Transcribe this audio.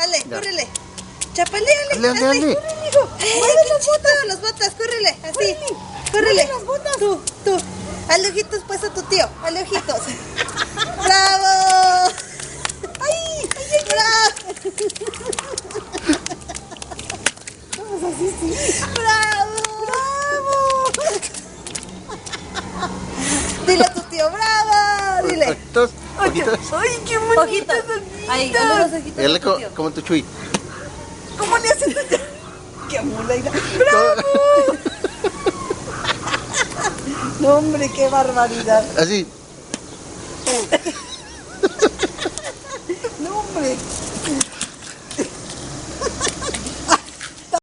Ale, Ya. córrele. Chapaleale, Ale, ale, ale. Corre, mijo. Mueve las botas, córrele, así. Córrele. las botas. Tú. Hazle ojitos pues a tu tío, hazle ojitos. ¡Bravo! ¡Ay! ¡Bravo! Vamos así, sí. ¡Bravo! Dile a tu tío, ¡bravo! Dile. Ojitos, ojitos. Ay, qué bonito. Ojitos. Ahí, hazle los ojitos. Dale a tu tío. como tu Chuy. ¿Cómo le haces? Qué mula. ¡Bravo! No, hombre, qué barbaridad. Así.